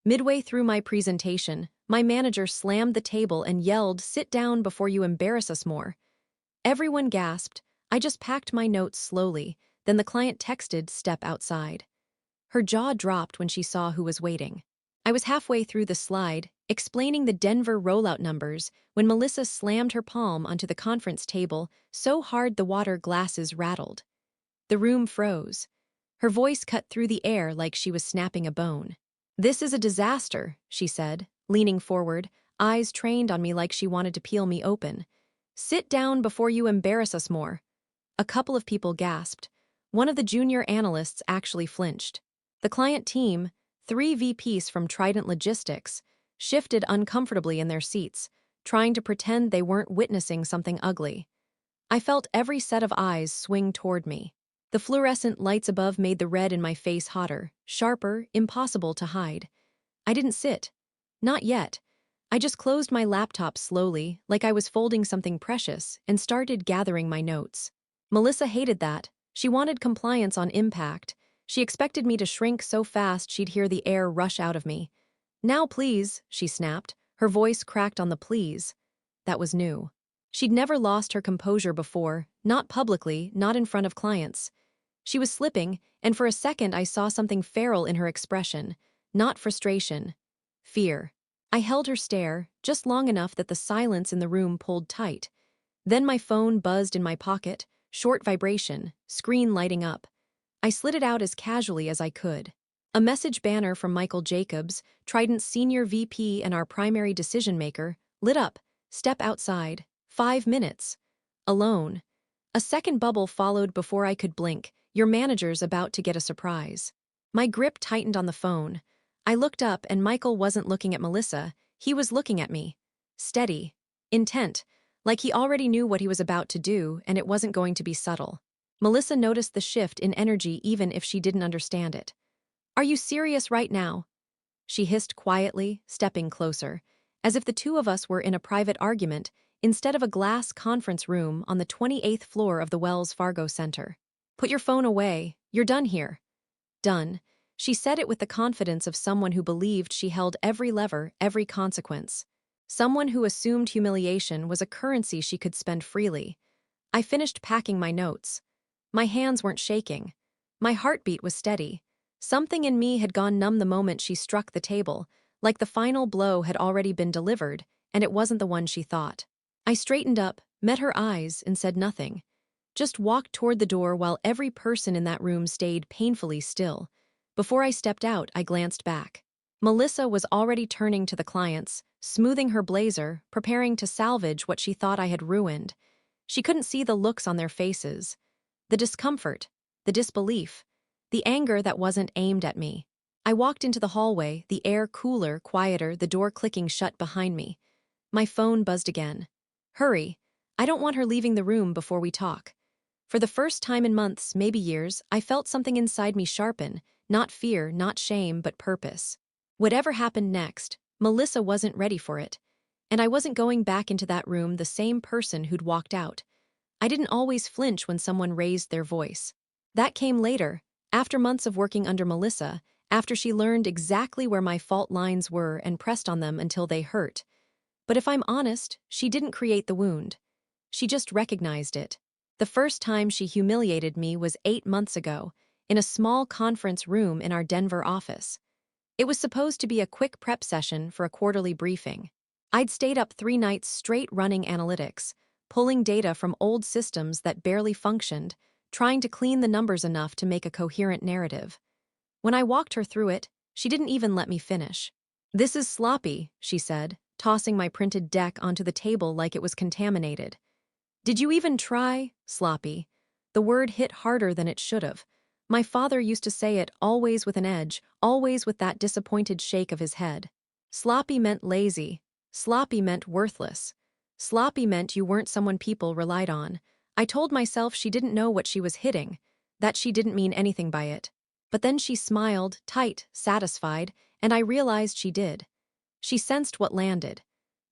Midway through my presentation, my manager slammed the table and yelled, "Sit down before you embarrass us more." Everyone gasped. I just packed my notes slowly, then the client texted, "Step outside." Her jaw dropped when she saw who was waiting. I was halfway through the slide, explaining the Denver rollout numbers, when Melissa slammed her palm onto the conference table so hard the water glasses rattled. The room froze. Her voice cut through the air like she was snapping a bone. "This is a disaster," she said, leaning forward, eyes trained on me like she wanted to peel me open. "Sit down before you embarrass us more." A couple of people gasped. One of the junior analysts actually flinched. The client team, 3 VPs from Trident Logistics, shifted uncomfortably in their seats, trying to pretend they weren't witnessing something ugly. I felt every set of eyes swing toward me. The fluorescent lights above made the red in my face hotter, sharper, impossible to hide. I didn't sit. Not yet. I just closed my laptop slowly, like I was folding something precious, and started gathering my notes. Melissa hated that. She wanted compliance on impact. She expected me to shrink so fast she'd hear the air rush out of me. "Now please," she snapped. Her voice cracked on the please. That was new. She'd never lost her composure before, not publicly, not in front of clients. She was slipping, and for a second I saw something feral in her expression. Not frustration. Fear. I held her stare, just long enough that the silence in the room pulled tight. Then my phone buzzed in my pocket, short vibration, screen lighting up. I slid it out as casually as I could. A message banner from Michael Jacobs, Trident's senior VP and our primary decision-maker, lit up. "Step outside. 5 minutes. Alone." A second bubble followed before I could blink. "Your manager's about to get a surprise." My grip tightened on the phone. I looked up and Michael wasn't looking at Melissa. He was looking at me. Steady. Intent. Like he already knew what he was about to do and it wasn't going to be subtle. Melissa noticed the shift in energy even if she didn't understand it. "Are you serious right now?" She hissed quietly, stepping closer, as if the two of us were in a private argument instead of a glass conference room on the 28th floor of the Wells Fargo Center. "Put your phone away. You're done here." Done. She said it with the confidence of someone who believed she held every lever, every consequence. Someone who assumed humiliation was a currency she could spend freely. I finished packing my notes. My hands weren't shaking. My heartbeat was steady. Something in me had gone numb the moment she struck the table, like the final blow had already been delivered, and it wasn't the one she thought. I straightened up, met her eyes, and said nothing. Just walked toward the door while every person in that room stayed painfully still. Before I stepped out, I glanced back. Melissa was already turning to the clients, smoothing her blazer, preparing to salvage what she thought I had ruined. She couldn't see the looks on their faces. The discomfort, the disbelief, the anger that wasn't aimed at me. I walked into the hallway, the air cooler, quieter, the door clicking shut behind me. My phone buzzed again. "Hurry. I don't want her leaving the room before we talk." For the first time in months, maybe years, I felt something inside me sharpen, not fear, not shame, but purpose. Whatever happened next, Melissa wasn't ready for it. And I wasn't going back into that room the same person who'd walked out. I didn't always flinch when someone raised their voice. That came later, after months of working under Melissa, after she learned exactly where my fault lines were and pressed on them until they hurt. But if I'm honest, she didn't create the wound. She just recognized it. The first time she humiliated me was 8 months ago, in a small conference room in our Denver office. It was supposed to be a quick prep session for a quarterly briefing. I'd stayed up 3 nights straight running analytics, pulling data from old systems that barely functioned, trying to clean the numbers enough to make a coherent narrative. When I walked her through it, she didn't even let me finish. "This is sloppy," she said, tossing my printed deck onto the table like it was contaminated. "Did you even try?" Sloppy. The word hit harder than it should have. My father used to say it, always with an edge, always with that disappointed shake of his head. Sloppy meant lazy. Sloppy meant worthless. Sloppy meant you weren't someone people relied on. I told myself she didn't know what she was hitting, that she didn't mean anything by it. But then she smiled, tight, satisfied, and I realized she did. She sensed what landed.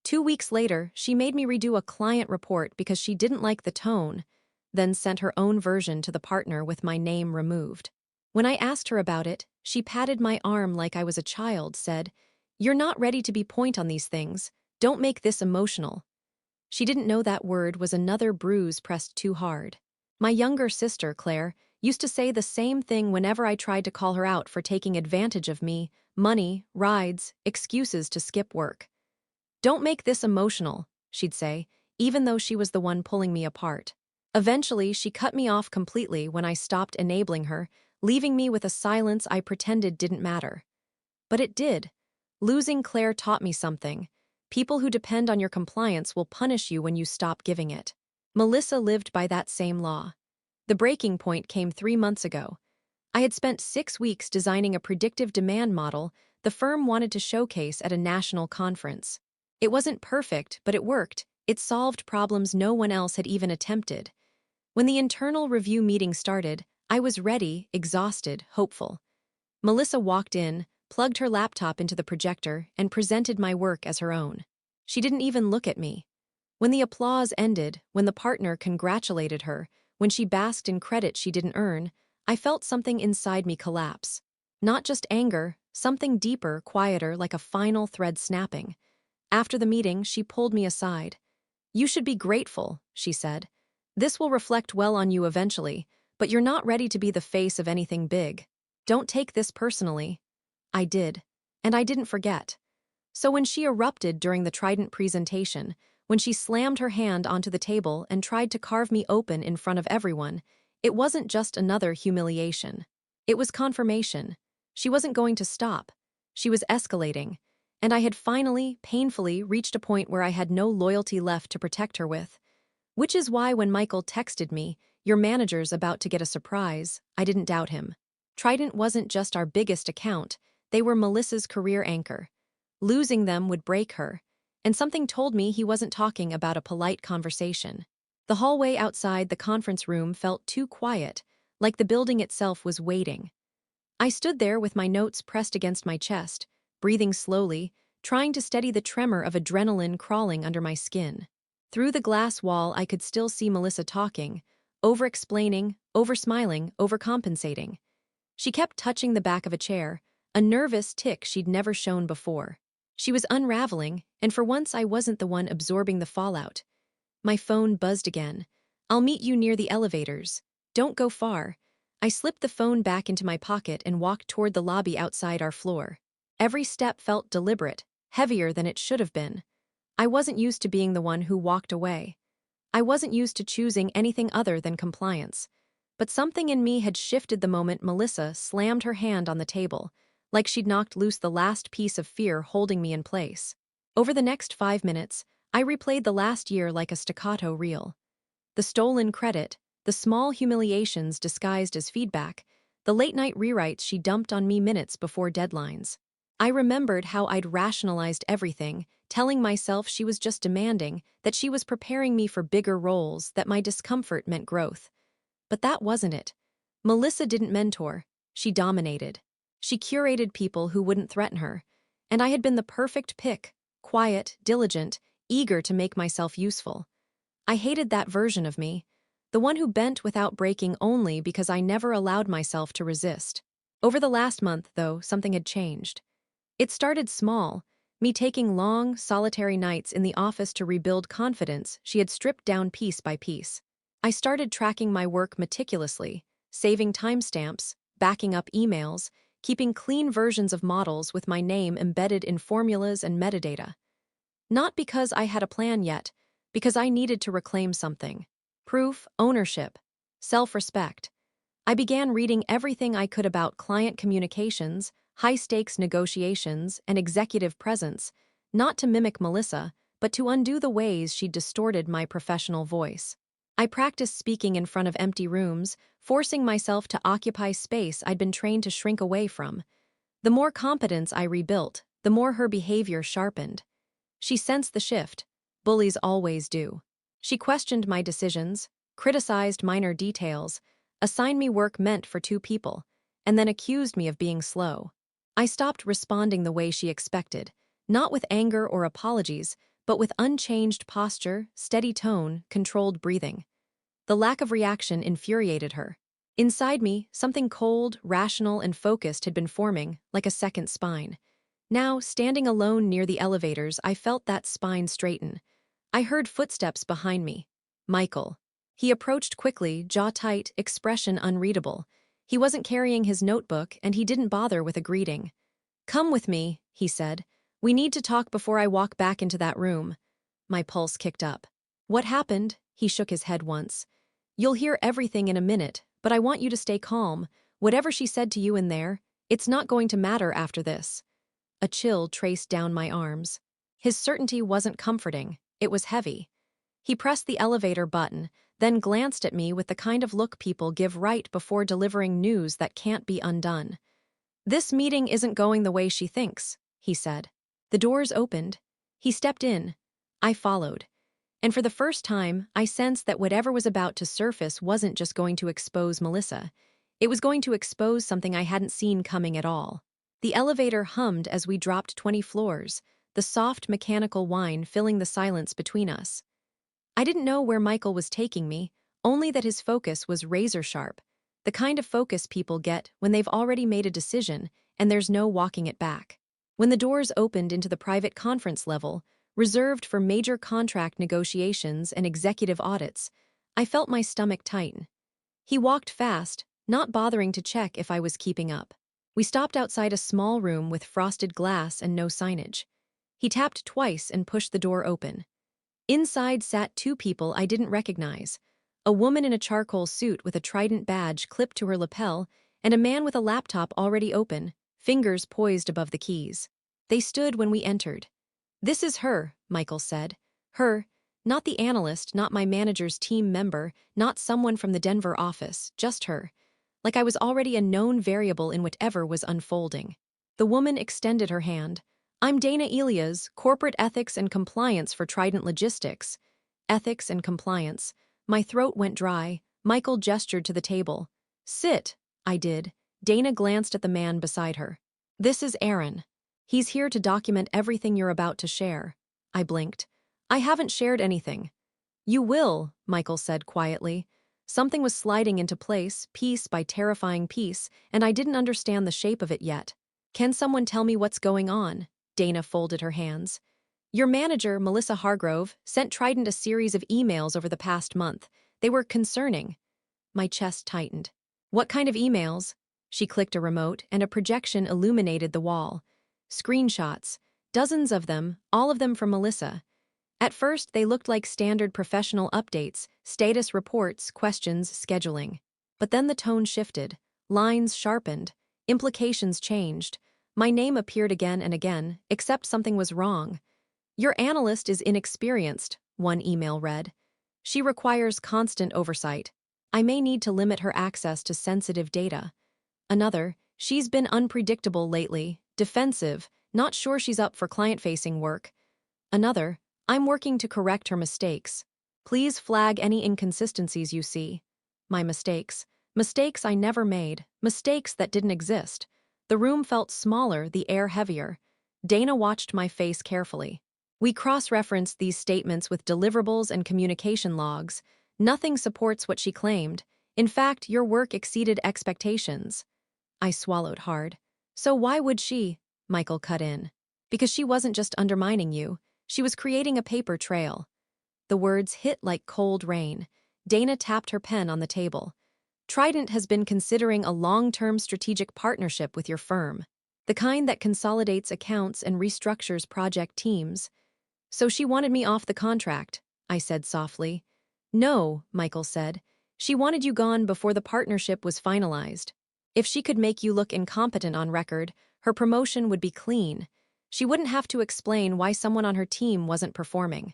2 weeks later, she made me redo a client report because she didn't like the tone, then sent her own version to the partner with my name removed. When I asked her about it, she patted my arm like I was a child, said, "You're not ready to be point on these things. Don't make this emotional." She didn't know that word was another bruise pressed too hard. My younger sister, Claire, used to say the same thing whenever I tried to call her out for taking advantage of me: money, rides, excuses to skip work. "Don't make this emotional," she'd say, even though she was the one pulling me apart. Eventually, she cut me off completely when I stopped enabling her, leaving me with a silence I pretended didn't matter. But it did. Losing Claire taught me something. People who depend on your compliance will punish you when you stop giving it. Melissa lived by that same law. The breaking point came 3 months ago. I had spent 6 weeks designing a predictive demand model the firm wanted to showcase at a national conference. It wasn't perfect, but it worked. It solved problems no one else had even attempted. When the internal review meeting started, I was ready, exhausted, hopeful. Melissa walked in, plugged her laptop into the projector, and presented my work as her own. She didn't even look at me. When the applause ended, when the partner congratulated her, when she basked in credit she didn't earn, I felt something inside me collapse. Not just anger, something deeper, quieter, like a final thread snapping. After the meeting, she pulled me aside. "You should be grateful," she said. "This will reflect well on you eventually, but you're not ready to be the face of anything big. Don't take this personally." I did, and I didn't forget. So when she erupted during the Trident presentation, when she slammed her hand onto the table and tried to carve me open in front of everyone, it wasn't just another humiliation. It was confirmation. She wasn't going to stop. She was escalating, and I had finally, painfully, reached a point where I had no loyalty left to protect her with. Which is why when Michael texted me, "Your manager's about to get a surprise," I didn't doubt him. Trident wasn't just our biggest account, they were Melissa's career anchor. Losing them would break her, and something told me he wasn't talking about a polite conversation. The hallway outside the conference room felt too quiet, like the building itself was waiting. I stood there with my notes pressed against my chest, breathing slowly, trying to steady the tremor of adrenaline crawling under my skin. Through the glass wall, I could still see Melissa talking, over-explaining, over-smiling, overcompensating. She kept touching the back of a chair, a nervous tick she'd never shown before. She was unraveling, and for once I wasn't the one absorbing the fallout. My phone buzzed again. "I'll meet you near the elevators. Don't go far." I slipped the phone back into my pocket and walked toward the lobby outside our floor. Every step felt deliberate, heavier than it should have been. I wasn't used to being the one who walked away. I wasn't used to choosing anything other than compliance. But something in me had shifted the moment Melissa slammed her hand on the table, like she'd knocked loose the last piece of fear holding me in place. Over the next 5 minutes, I replayed the last year like a staccato reel. The stolen credit, the small humiliations disguised as feedback, the late-night rewrites she dumped on me minutes before deadlines. I remembered how I'd rationalized everything, telling myself she was just demanding, that she was preparing me for bigger roles, that my discomfort meant growth. But that wasn't it. Melissa didn't mentor. She dominated. She curated people who wouldn't threaten her. And I had been the perfect pick, quiet, diligent, eager to make myself useful. I hated that version of me, the one who bent without breaking only because I never allowed myself to resist. Over the last month, though, something had changed. It started small, me taking long, solitary nights in the office to rebuild confidence she had stripped down piece by piece. I started tracking my work meticulously, saving timestamps, backing up emails, keeping clean versions of models with my name embedded in formulas and metadata. Not because I had a plan yet, because I needed to reclaim something. Proof, ownership, self-respect. I began reading everything I could about client communications, high-stakes negotiations, and executive presence, not to mimic Melissa, but to undo the ways she'd distorted my professional voice. I practiced speaking in front of empty rooms, forcing myself to occupy space I'd been trained to shrink away from. The more competence I rebuilt, the more her behavior sharpened. She sensed the shift. Bullies always do. She questioned my decisions, criticized minor details, assigned me work meant for 2 people, and then accused me of being slow. I stopped responding the way she expected, not with anger or apologies, but with unchanged posture, steady tone, controlled breathing. The lack of reaction infuriated her. Inside me, something cold, rational, and focused had been forming, like a second spine. Now, standing alone near the elevators, I felt that spine straighten. I heard footsteps behind me. Michael. He approached quickly, jaw tight, expression unreadable. He wasn't carrying his notebook, and he didn't bother with a greeting. "Come with me," he said. "We need to talk before I walk back into that room." My pulse kicked up. "What happened?" He shook his head once. "You'll hear everything in a minute, but I want you to stay calm. Whatever she said to you in there, it's not going to matter after this." A chill traced down my arms. His certainty wasn't comforting, it was heavy. He pressed the elevator button, then glanced at me with the kind of look people give right before delivering news that can't be undone. "This meeting isn't going the way she thinks," he said. The doors opened. He stepped in. I followed. And for the first time, I sensed that whatever was about to surface wasn't just going to expose Melissa. It was going to expose something I hadn't seen coming at all. The elevator hummed as we dropped 20 floors, the soft mechanical whine filling the silence between us. I didn't know where Michael was taking me, only that his focus was razor sharp, the kind of focus people get when they've already made a decision and there's no walking it back. When the doors opened into the private conference level, reserved for major contract negotiations and executive audits, I felt my stomach tighten. He walked fast, not bothering to check if I was keeping up. We stopped outside a small room with frosted glass and no signage. He tapped twice and pushed the door open. Inside sat two people I didn't recognize, a woman in a charcoal suit with a trident badge clipped to her lapel, and a man with a laptop already open, fingers poised above the keys. They stood when we entered. "This is her," Michael said. "Her, not the analyst, not my manager's team member, not someone from the Denver office, just her." Like I was already a known variable in whatever was unfolding. The woman extended her hand. "I'm Dana Elias, Corporate Ethics and Compliance for Trident Logistics." Ethics and compliance. My throat went dry. Michael gestured to the table. "Sit." I did. Dana glanced at the man beside her. "This is Aaron. He's here to document everything you're about to share." I blinked. "I haven't shared anything." "You will," Michael said quietly. Something was sliding into place, piece by terrifying piece, and I didn't understand the shape of it yet. "Can someone tell me what's going on?" Dana folded her hands. "Your manager, Melissa Hargrove, sent Trident a series of emails over the past month. They were concerning." My chest tightened. "What kind of emails?" She clicked a remote, and a projection illuminated the wall. Screenshots. Dozens of them, all of them from Melissa. At first, they looked like standard professional updates, status reports, questions, scheduling. But then the tone shifted. Lines sharpened. Implications changed. My name appeared again and again, except something was wrong. "Your analyst is inexperienced," one email read. "She requires constant oversight. I may need to limit her access to sensitive data." Another, "She's been unpredictable lately, defensive, not sure she's up for client-facing work." Another, "I'm working to correct her mistakes. Please flag any inconsistencies you see." My mistakes. Mistakes I never made. Mistakes that didn't exist. The room felt smaller, the air heavier. Dana watched my face carefully. "We cross-referenced these statements with deliverables and communication logs. Nothing supports what she claimed. In fact, your work exceeded expectations." I swallowed hard. "So why would she?" Michael cut in. "Because she wasn't just undermining you. She was creating a paper trail." The words hit like cold rain. Dana tapped her pen on the table. "Trident has been considering a long-term strategic partnership with your firm. The kind that consolidates accounts and restructures project teams." "So she wanted me off the contract," I said softly. "No," Michael said. "She wanted you gone before the partnership was finalized. If she could make you look incompetent on record, her promotion would be clean. She wouldn't have to explain why someone on her team wasn't performing."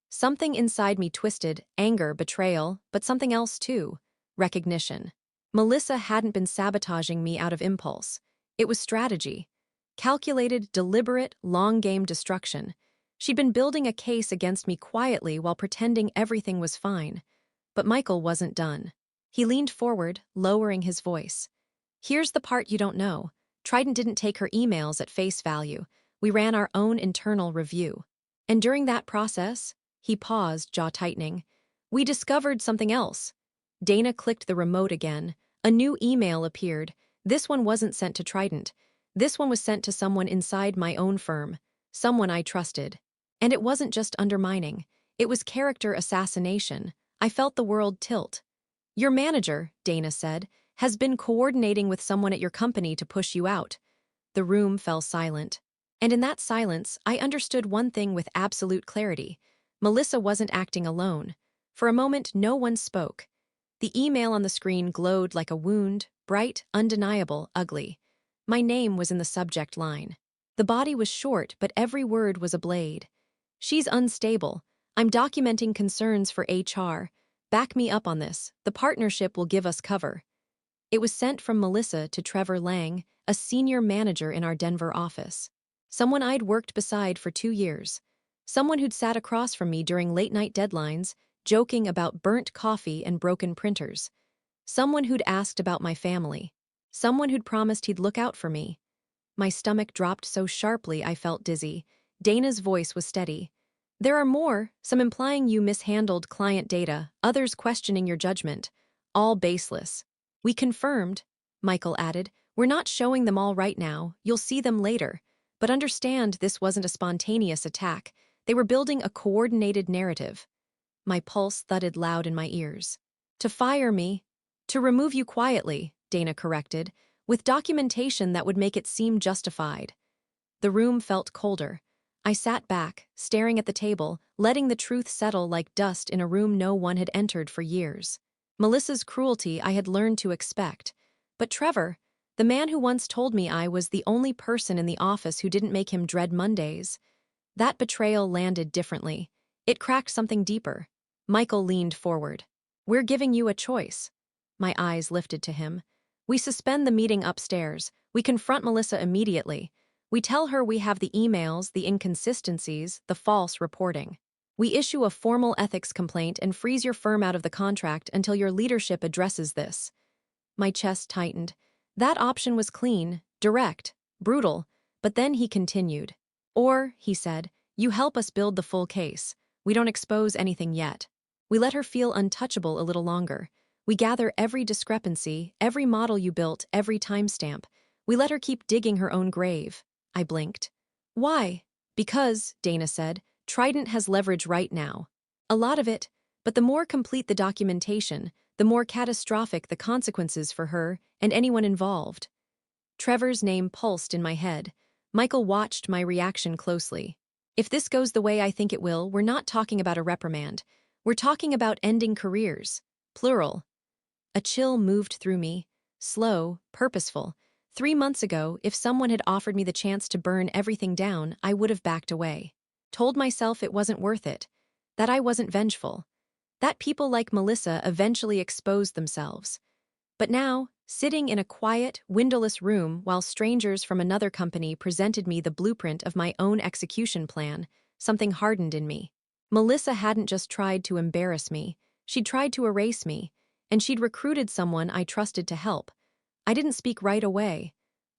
Something inside me twisted, anger, betrayal, but something else too, recognition. Melissa hadn't been sabotaging me out of impulse. It was strategy. Calculated, deliberate, long-game destruction. She'd been building a case against me quietly while pretending everything was fine. But Michael wasn't done. He leaned forward, lowering his voice. "Here's the part you don't know. Trident didn't take her emails at face value. We ran our own internal review. And during that process," he paused, jaw tightening, "we discovered something else." Dana clicked the remote again, A new email appeared. This one wasn't sent to Trident. This one was sent to someone inside my own firm, someone I trusted. And it wasn't just undermining. It was character assassination. I felt the world tilt. Your manager, Dana said, has been coordinating with someone at your company to push you out. The room fell silent. And in that silence, I understood one thing with absolute clarity. Melissa wasn't acting alone. For a moment, no one spoke. The email on the screen glowed like a wound, bright, undeniable, ugly. My name was in the subject line. The body was short, but every word was a blade. She's unstable. I'm documenting concerns for HR. Back me up on this. The partnership will give us cover. It was sent from Melissa to Trevor Lang, a senior manager in our Denver office. Someone I'd worked beside for 2 years. Someone who'd sat across from me during late-night deadlines, joking about burnt coffee and broken printers. Someone who'd asked about my family. Someone who'd promised he'd look out for me. My stomach dropped so sharply I felt dizzy. Dana's voice was steady. There are more, some implying you mishandled client data, others questioning your judgment. All baseless. We confirmed, Michael added. We're not showing them all right now. You'll see them later. But understand this wasn't a spontaneous attack. They were building a coordinated narrative. My pulse thudded loud in my ears. To fire me? To remove you quietly, Dana corrected, with documentation that would make it seem justified. The room felt colder. I sat back, staring at the table, letting the truth settle like dust in a room no one had entered for years. Melissa's cruelty I had learned to expect. But Trevor, the man who once told me I was the only person in the office who didn't make him dread Mondays, that betrayal landed differently. It cracked something deeper. Michael leaned forward. We're giving you a choice. My eyes lifted to him. We suspend the meeting upstairs. We confront Melissa immediately. We tell her we have the emails, the inconsistencies, the false reporting. We issue a formal ethics complaint and freeze your firm out of the contract until your leadership addresses this. My chest tightened. That option was clean, direct, brutal, but then he continued. Or, he said, you help us build the full case. We don't expose anything yet. We let her feel untouchable a little longer. We gather every discrepancy, every model you built, every timestamp. We let her keep digging her own grave. I blinked. Why? Because, Dana said, Trident has leverage right now. A lot of it, but the more complete the documentation, the more catastrophic the consequences for her and anyone involved. Trevor's name pulsed in my head. Michael watched my reaction closely. If this goes the way I think it will, we're not talking about a reprimand. We're talking about ending careers. Plural. A chill moved through me. Slow, purposeful. 3 months ago, if someone had offered me the chance to burn everything down, I would have backed away. Told myself it wasn't worth it. That I wasn't vengeful. That people like Melissa eventually exposed themselves. But now, sitting in a quiet, windowless room while strangers from another company presented me the blueprint of my own execution plan, something hardened in me. Melissa hadn't just tried to embarrass me. She'd tried to erase me. And she'd recruited someone I trusted to help. I didn't speak right away.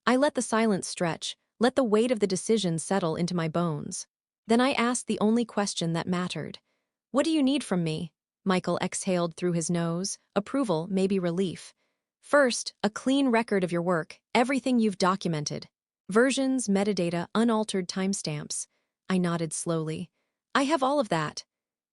I let the silence stretch, let the weight of the decision settle into my bones. Then I asked the only question that mattered. What do you need from me? Michael exhaled through his nose. Approval, maybe relief. First, a clean record of your work, everything you've documented. Versions, metadata, unaltered timestamps. I nodded slowly. I have all of that.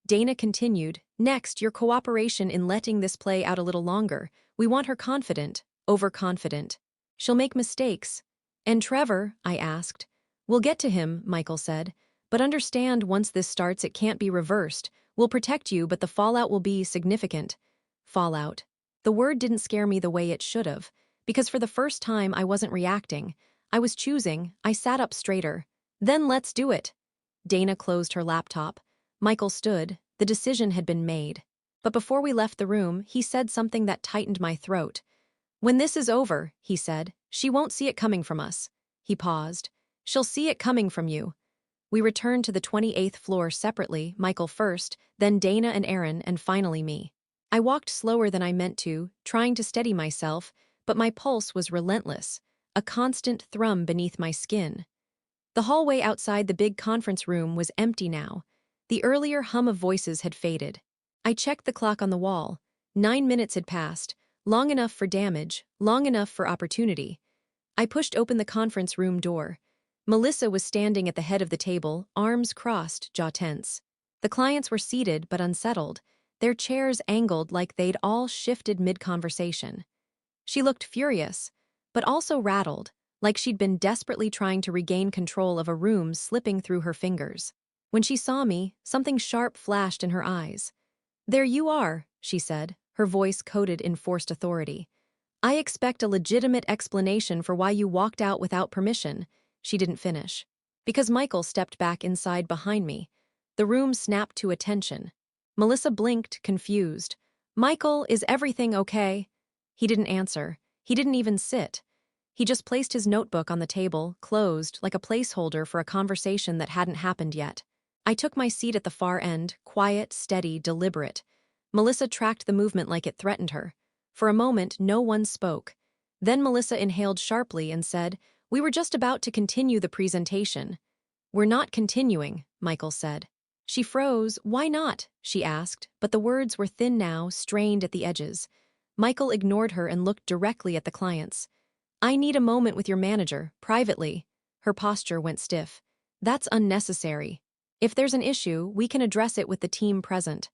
Dana continued. Next, your cooperation in letting this play out a little longer. We want her confident, overconfident. She'll make mistakes. And Trevor, I asked. We'll get to him, Michael said. But understand once this starts it can't be reversed. We'll protect you, but the fallout will be significant. Fallout. The word didn't scare me the way it should have, because for the first time I wasn't reacting. I was choosing. I sat up straighter. Then let's do it. Dana closed her laptop. Michael stood. The decision had been made. But before we left the room, he said something that tightened my throat. When this is over, he said, she won't see it coming from us. He paused. She'll see it coming from you. We returned to the 28th floor separately, Michael first, then Dana and Aaron, and finally me. I walked slower than I meant to, trying to steady myself, but my pulse was relentless, a constant thrum beneath my skin. The hallway outside the big conference room was empty now. The earlier hum of voices had faded. I checked the clock on the wall. 9 minutes had passed. Long enough for damage, long enough for opportunity. I pushed open the conference room door. Melissa was standing at the head of the table, arms crossed, jaw tense. The clients were seated but unsettled, their chairs angled like they'd all shifted mid-conversation. She looked furious, but also rattled, like she'd been desperately trying to regain control of a room slipping through her fingers. When she saw me, something sharp flashed in her eyes. "There you are," she said, her voice coated in forced authority. "I expect a legitimate explanation for why you walked out without permission." She didn't finish. Because Michael stepped back inside behind me. The room snapped to attention. Melissa blinked, confused. "Michael, is everything okay?" He didn't answer. He didn't even sit. He just placed his notebook on the table, closed, like a placeholder for a conversation that hadn't happened yet. I took my seat at the far end, quiet, steady, deliberate. Melissa tracked the movement like it threatened her. For a moment, no one spoke. Then Melissa inhaled sharply and said, "We were just about to continue the presentation." "We're not continuing," Michael said. She froze. "Why not?" she asked, but the words were thin now, strained at the edges. Michael ignored her and looked directly at the clients. "I need a moment with your manager, privately." Her posture went stiff. "That's unnecessary. If there's an issue, we can address it with the team present."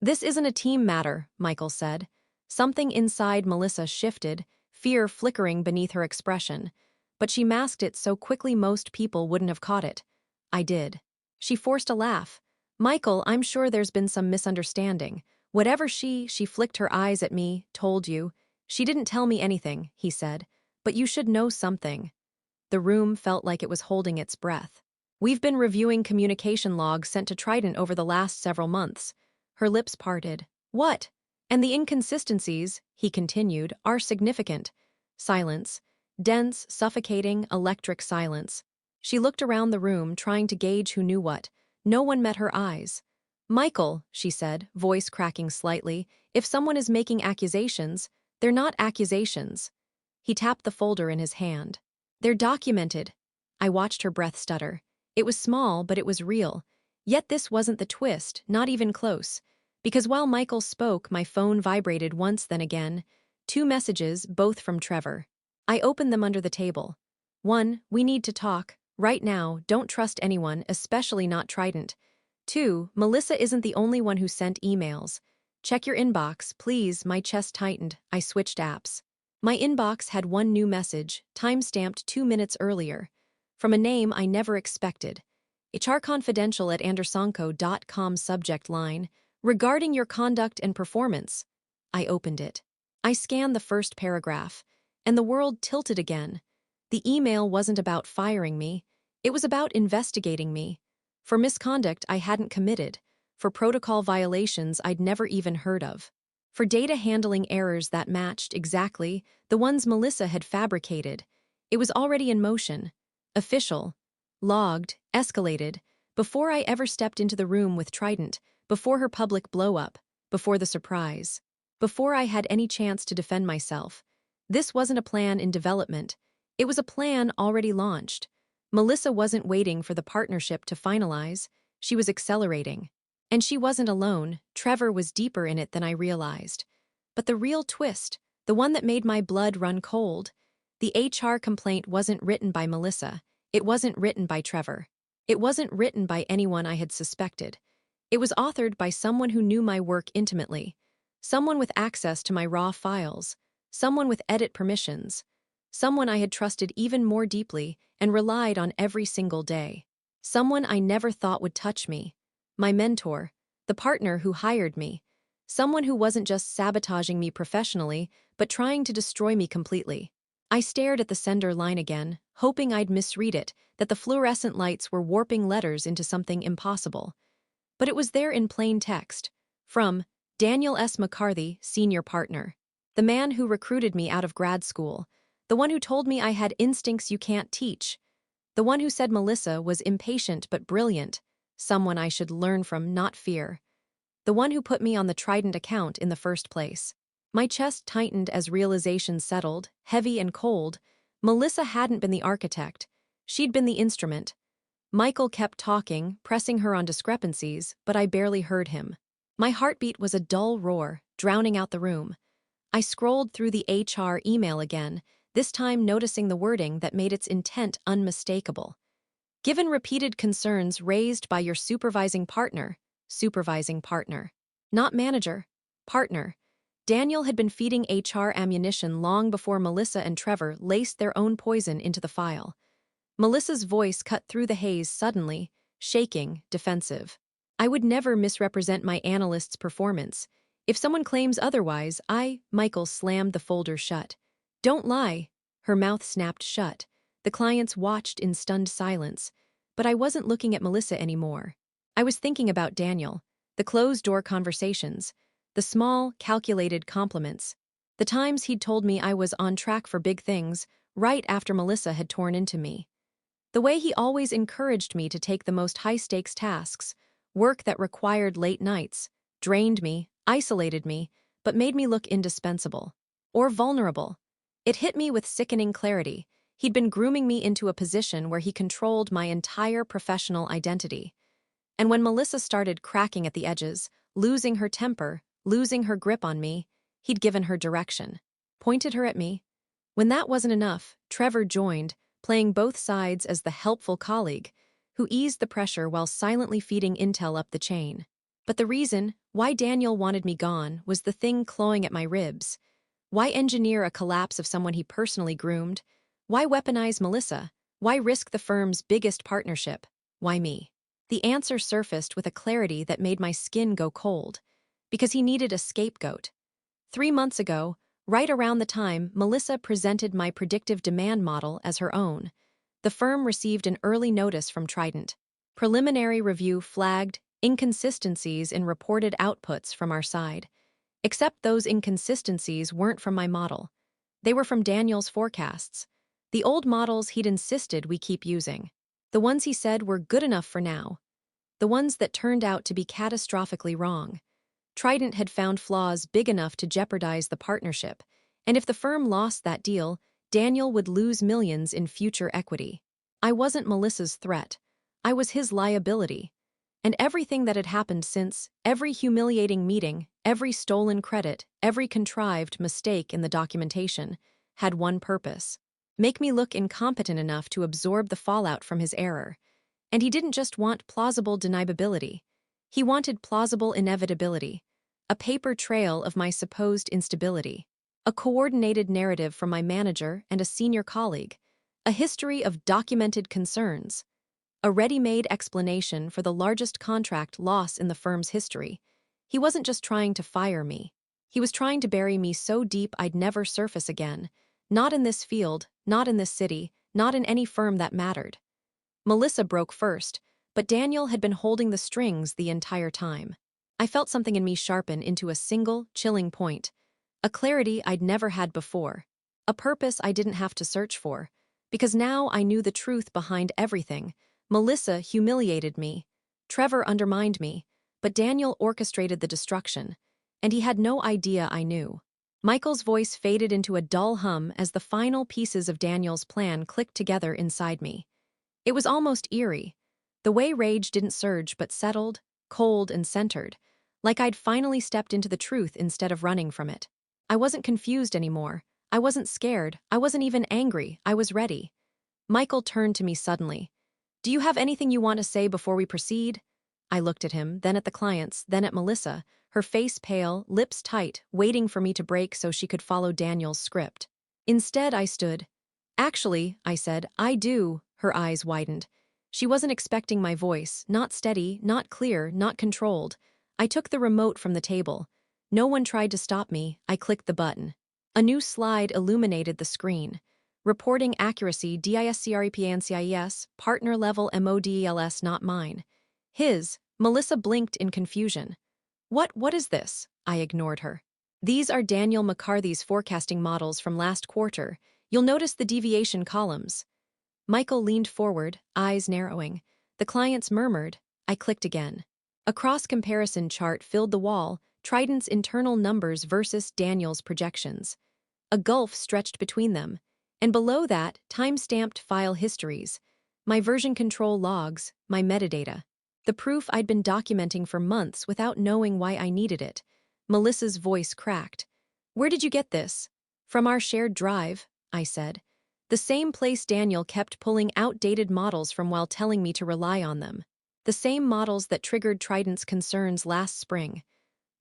"This isn't a team matter," Michael said. Something inside Melissa shifted, fear flickering beneath her expression. But she masked it so quickly most people wouldn't have caught it. I did. She forced a laugh. "Michael, I'm sure there's been some misunderstanding. Whatever she flicked her eyes at me, told you." "She didn't tell me anything," he said. "But you should know something." The room felt like it was holding its breath. "We've been reviewing communication logs sent to Trident over the last several months." Her lips parted. "What?" "And the inconsistencies," he continued, "are significant." Silence. Dense, suffocating, electric silence. She looked around the room, trying to gauge who knew what. No one met her eyes. "Michael," she said, voice cracking slightly, "if someone is making accusations, they're not accusations." He tapped the folder in his hand. "They're documented." I watched her breath stutter. It was small, but it was real. Yet this wasn't the twist, not even close. Because while Michael spoke, my phone vibrated once then again. 2 messages, both from Trevor. I opened them under the table. 1, "We need to talk. Right now, don't trust anyone, especially not Trident." 2, "Melissa isn't the only one who sent emails. Check your inbox, please." My chest tightened. I switched apps. My inbox had one new message, time-stamped 2 minutes earlier. From a name I never expected. HRconfidential@andersonco.com subject line. "Regarding your conduct and performance." I opened it. I scanned the first paragraph, and the world tilted again. The email wasn't about firing me. It was about investigating me. For misconduct I hadn't committed. For protocol violations I'd never even heard of. For data handling errors that matched, exactly, the ones Melissa had fabricated. It was already in motion. Official. Logged. Escalated. Before I ever stepped into the room with Trident. Before her public blow-up. Before the surprise. Before I had any chance to defend myself. This wasn't a plan in development. It was a plan already launched. Melissa wasn't waiting for the partnership to finalize. She was accelerating. And she wasn't alone. Trevor was deeper in it than I realized. But the real twist, the one that made my blood run cold, the HR complaint wasn't written by Melissa. It wasn't written by Trevor. It wasn't written by anyone I had suspected. It was authored by someone who knew my work intimately. Someone with access to my raw files. Someone with edit permissions. Someone I had trusted even more deeply and relied on every single day. Someone I never thought would touch me. My mentor. The partner who hired me. Someone who wasn't just sabotaging me professionally, but trying to destroy me completely. I stared at the sender line again, hoping I'd misread it, that the fluorescent lights were warping letters into something impossible. But it was there in plain text. From Daniel S. McCarthy, senior partner. The man who recruited me out of grad school. The one who told me I had instincts you can't teach. The one who said Melissa was impatient but brilliant. Someone I should learn from, not fear. The one who put me on the Trident account in the first place. My chest tightened as realization settled, heavy and cold. Melissa hadn't been the architect. She'd been the instrument. Michael kept talking, pressing her on discrepancies, but I barely heard him. My heartbeat was a dull roar, drowning out the room. I scrolled through the HR email again, this time noticing the wording that made its intent unmistakable. Given repeated concerns raised by your supervising partner, not manager, partner, Daniel had been feeding HR ammunition long before Melissa and Trevor laced their own poison into the file. Melissa's voice cut through the haze suddenly, shaking, defensive. I would never misrepresent my analyst's performance. If someone claims otherwise, Michael slammed the folder shut. Don't lie. Her mouth snapped shut. The clients watched in stunned silence. But I wasn't looking at Melissa anymore. I was thinking about Daniel, the closed-door conversations, the small, calculated compliments, the times he'd told me I was on track for big things, right after Melissa had torn into me. The way he always encouraged me to take the most high-stakes tasks, work that required late nights, drained me, isolated me, but made me look indispensable. Or vulnerable. It hit me with sickening clarity. He'd been grooming me into a position where he controlled my entire professional identity. And when Melissa started cracking at the edges, losing her temper, losing her grip on me, he'd given her direction. Pointed her at me. When that wasn't enough, Trevor joined, playing both sides as the helpful colleague, who eased the pressure while silently feeding intel up the chain. But the reason why Daniel wanted me gone was the thing clawing at my ribs. Why engineer a collapse of someone he personally groomed? Why weaponize Melissa? Why risk the firm's biggest partnership? Why me? The answer surfaced with a clarity that made my skin go cold. Because he needed a scapegoat. 3 months ago, right around the time Melissa presented my predictive demand model as her own, the firm received an early notice from Trident. Preliminary review flagged inconsistencies in reported outputs from our side. Except those inconsistencies weren't from my model. They were from Daniel's forecasts. The old models he'd insisted we keep using. The ones he said were good enough for now. The ones that turned out to be catastrophically wrong. Trident had found flaws big enough to jeopardize the partnership, and if the firm lost that deal, Daniel would lose millions in future equity. I wasn't Melissa's threat. I was his liability. And everything that had happened since, every humiliating meeting, every stolen credit, every contrived mistake in the documentation, had one purpose: make me look incompetent enough to absorb the fallout from his error. And he didn't just want plausible deniability. He wanted plausible inevitability. A paper trail of my supposed instability. A coordinated narrative from my manager and a senior colleague. A history of documented concerns. A ready-made explanation for the largest contract loss in the firm's history. He wasn't just trying to fire me. He was trying to bury me so deep I'd never surface again. Not in this field, not in this city, not in any firm that mattered. Melissa broke first, but Daniel had been holding the strings the entire time. I felt something in me sharpen into a single, chilling point. A clarity I'd never had before. A purpose I didn't have to search for. Because now I knew the truth behind everything. Melissa humiliated me. Trevor undermined me. But Daniel orchestrated the destruction. And he had no idea I knew. Michael's voice faded into a dull hum as the final pieces of Daniel's plan clicked together inside me. It was almost eerie. The way rage didn't surge but settled, cold and centered, like I'd finally stepped into the truth instead of running from it. I wasn't confused anymore. I wasn't scared. I wasn't even angry. I was ready. Michael turned to me suddenly. "Do you have anything you want to say before we proceed?" I looked at him, then at the clients, then at Melissa, her face pale, lips tight, waiting for me to break so she could follow Daniel's script. Instead, I stood. "Actually," I said, "I do." Her eyes widened. She wasn't expecting my voice, not steady, not clear, not controlled. I took the remote from the table. No one tried to stop me. I clicked the button. A new slide illuminated the screen. Reporting accuracy DISCREPANCIES, partner level MODELS not mine. His. Melissa blinked in confusion. What is this?" I ignored her. "These are Daniel McCarthy's forecasting models from last quarter. You'll notice the deviation columns." Michael leaned forward, eyes narrowing. The clients murmured. I clicked again. A cross-comparison chart filled the wall, Trident's internal numbers versus Daniel's projections. A gulf stretched between them. And below that, time-stamped file histories. My version control logs, my metadata. The proof I'd been documenting for months without knowing why I needed it. Melissa's voice cracked. Where did you get this? From our shared drive, I said. The same place Daniel kept pulling outdated models from while telling me to rely on them. The same models that triggered Trident's concerns last spring.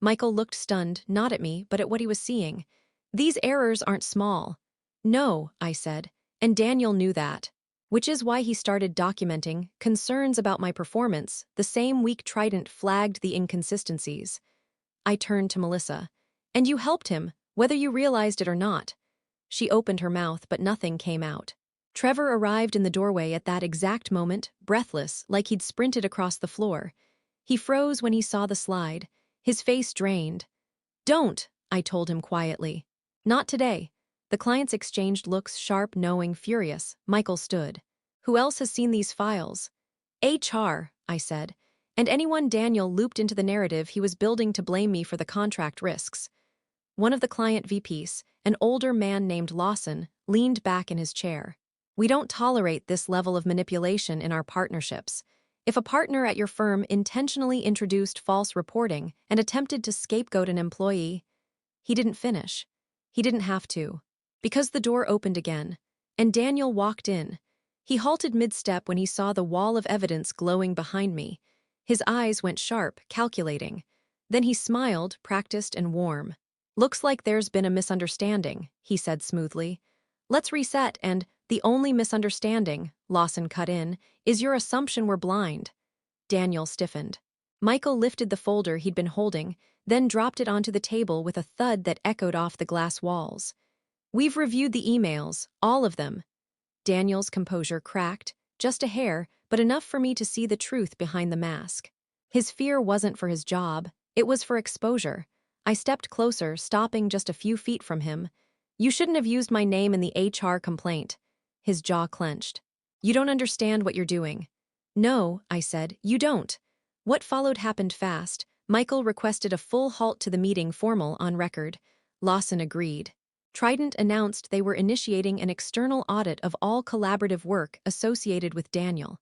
Michael looked stunned, not at me, but at what he was seeing. These errors aren't small. No, I said, and Daniel knew that. Which is why he started documenting concerns about my performance the same week Trident flagged the inconsistencies. I turned to Melissa. And you helped him, whether you realized it or not. She opened her mouth, but nothing came out. Trevor arrived in the doorway at that exact moment, breathless, like he'd sprinted across the floor. He froze when he saw the slide, his face drained. Don't, I told him quietly. Not today. The clients exchanged looks, sharp, knowing, furious. Michael stood. Who else has seen these files? HR, I said. And anyone Daniel looped into the narrative he was building to blame me for the contract risks. One of the client VPs, an older man named Lawson, leaned back in his chair. We don't tolerate this level of manipulation in our partnerships. If a partner at your firm intentionally introduced false reporting and attempted to scapegoat an employee, he didn't finish. He didn't have to. Because the door opened again, and Daniel walked in. He halted mid-step when he saw the wall of evidence glowing behind me. His eyes went sharp, calculating. Then he smiled, practiced and warm. Looks like there's been a misunderstanding, he said smoothly. Let's reset, and the only misunderstanding, Lawson cut in, is your assumption we're blind. Daniel stiffened. Michael lifted the folder he'd been holding, then dropped it onto the table with a thud that echoed off the glass walls. We've reviewed the emails, all of them. Daniel's composure cracked, just a hair, but enough for me to see the truth behind the mask. His fear wasn't for his job, it was for exposure. I stepped closer, stopping just a few feet from him. You shouldn't have used my name in the HR complaint. His jaw clenched. You don't understand what you're doing. No, I said, you don't. What followed happened fast. Michael requested a full halt to the meeting, formal, on record. Lawson agreed. Trident announced they were initiating an external audit of all collaborative work associated with Daniel.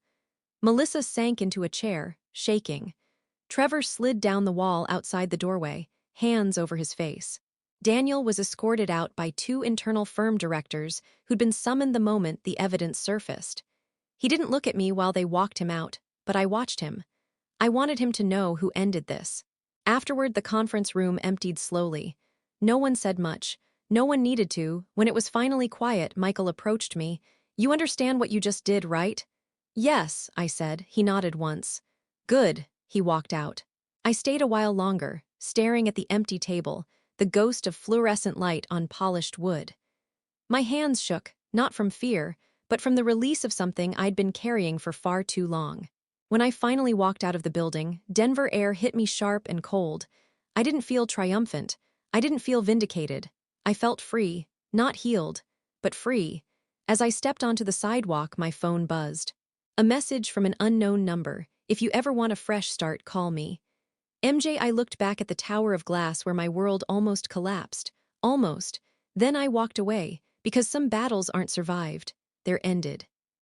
Melissa sank into a chair, shaking. Trevor slid down the wall outside the doorway, hands over his face. Daniel was escorted out by two internal firm directors who'd been summoned the moment the evidence surfaced. He didn't look at me while they walked him out, but I watched him. I wanted him to know who ended this. Afterward, the conference room emptied slowly. No one said much. No one needed to. When it was finally quiet, Michael approached me. You understand what you just did, right? Yes, I said. He nodded once. Good. He walked out. I stayed a while longer, staring at the empty table, the ghost of fluorescent light on polished wood. My hands shook, not from fear, but from the release of something I'd been carrying for far too long. When I finally walked out of the building, Denver air hit me sharp and cold. I didn't feel triumphant. I didn't feel vindicated. I felt free, not healed, but free. As I stepped onto the sidewalk, my phone buzzed. A message from an unknown number. If you ever want a fresh start, call me. MJ, I looked back at the tower of glass where my world almost collapsed. Almost. Then I walked away, because some battles aren't survived. They're ended.